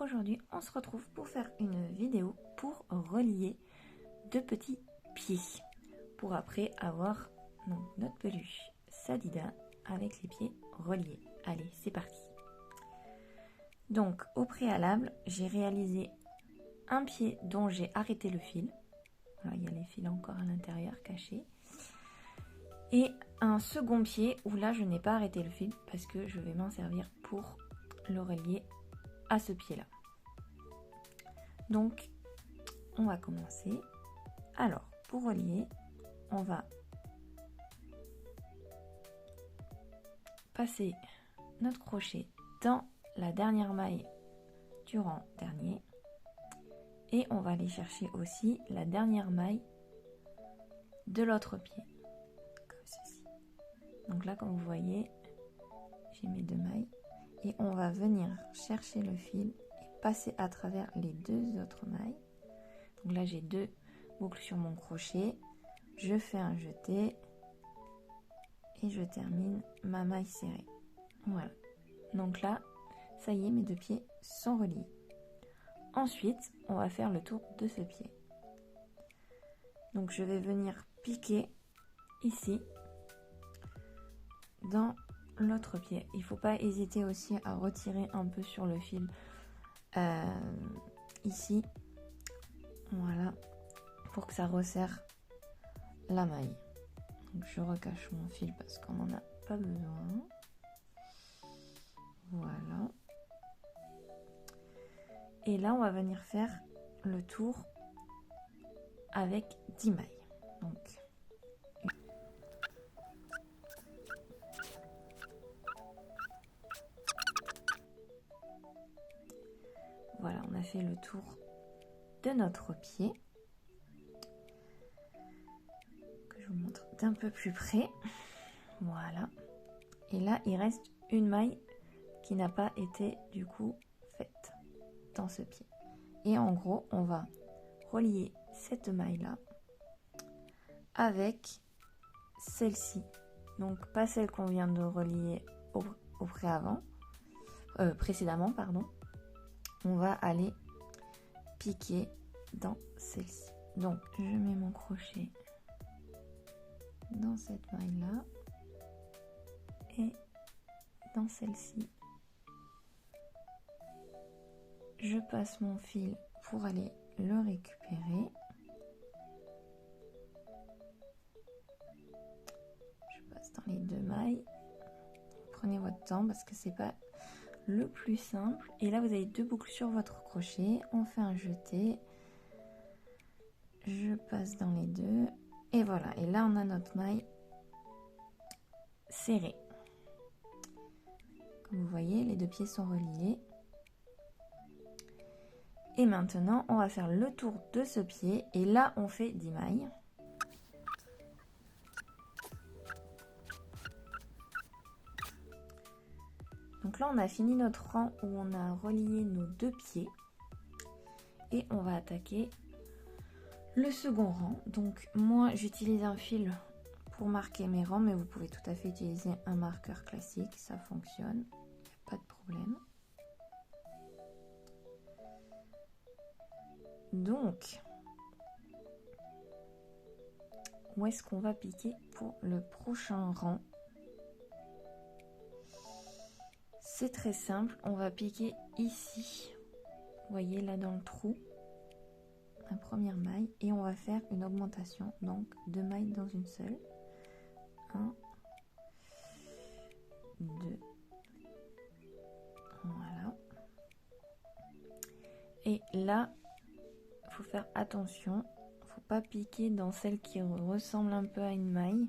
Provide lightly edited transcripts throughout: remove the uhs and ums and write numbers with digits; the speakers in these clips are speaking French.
aujourd'hui on se retrouve pour faire une vidéo pour relier deux petits pieds pour après avoir donc, notre peluche Sadida avec les pieds reliés. Allez, c'est parti. Donc au préalable, j'ai réalisé un pied dont j'ai arrêté le fil. Alors, il y a les fils encore à l'intérieur cachés. Et un second pied où là je n'ai pas arrêté le fil parce que je vais m'en servir pour le relier à ce pied là. Donc on va commencer. Alors pour relier, on va passer notre crochet dans la dernière maille du rang dernier et on va aller chercher aussi la dernière maille de l'autre pied comme ceci. Donc là comme vous voyez, j'ai mes deux mailles et on va venir chercher le fil et passer à travers les deux autres mailles. Donc là j'ai deux boucles sur mon crochet, je fais un jeté et je termine ma maille serrée. Voilà, donc là ça y est, mes deux pieds sont reliés. Ensuite on va faire le tour de ce pied. Donc je vais venir piquer ici dans l'autre pied. Il ne faut pas hésiter aussi à retirer un peu sur le fil ici, voilà, pour que ça resserre la maille. Donc je recache mon fil parce qu'on n'en a pas besoin. Voilà. Et là on va venir faire le tour avec 10 mailles. Donc voilà, on a fait le tour de notre pied. Que je vous montre d'un peu plus près. Voilà. Et là, il reste une maille qui n'a pas été du coup faite dans ce pied. Et en gros, on va relier cette maille-là avec celle-ci. Donc pas celle qu'on vient de relier précédemment, pardon. On va aller piquer dans celle-ci. Donc je mets mon crochet dans cette maille là et dans celle-ci je passe mon fil pour aller le récupérer. Je passe dans les deux mailles, prenez votre temps parce que c'est pas le plus simple. Et là vous avez deux boucles sur votre crochet, on fait un jeté, je passe dans les deux et voilà, et là on a notre maille serrée. Comme vous voyez, les deux pieds sont reliés et maintenant on va faire le tour de ce pied et là on fait 10 mailles. Donc là on a fini notre rang où on a relié nos deux pieds et on va attaquer le second rang. Donc moi j'utilise un fil pour marquer mes rangs, mais vous pouvez tout à fait utiliser un marqueur classique, ça fonctionne, pas de problème. Donc où est-ce qu'on va piquer pour le prochain rang? C'est très simple, on va piquer ici, vous voyez là dans le trou, la première maille, et on va faire une augmentation, donc deux mailles dans une seule. 1, 2, voilà. Et là, il faut faire attention, il ne faut pas piquer dans celle qui ressemble un peu à une maille.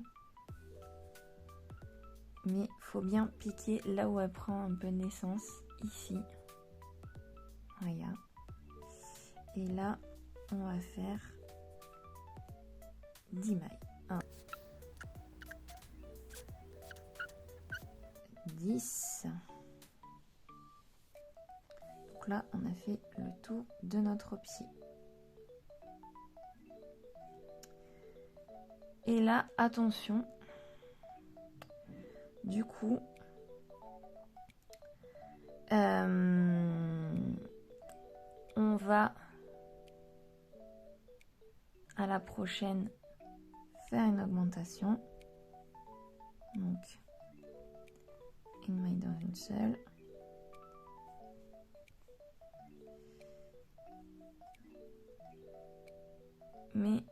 Mais il faut bien piquer là où elle prend un peu naissance, ici. Voilà. Et là, on va faire 10 mailles. 1, 10. Donc là, on a fait le tour de notre pied. Et là, attention. Du coup, on va à la prochaine faire une augmentation. Donc, une maille dans une seule. Mais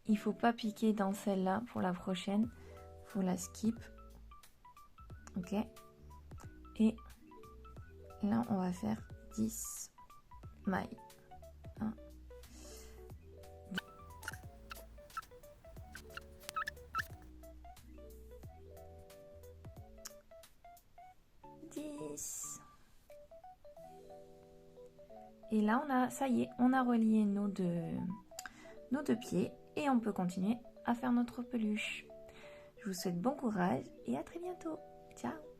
il faut pas piquer dans celle-là pour la prochaine. Faut la skip. Ok. Et là, on va faire 10 mailles. 1, 10. Et là, ça y est, on a relié nos deux pieds et on peut continuer à faire notre peluche. Je vous souhaite bon courage et à très bientôt. Ciao!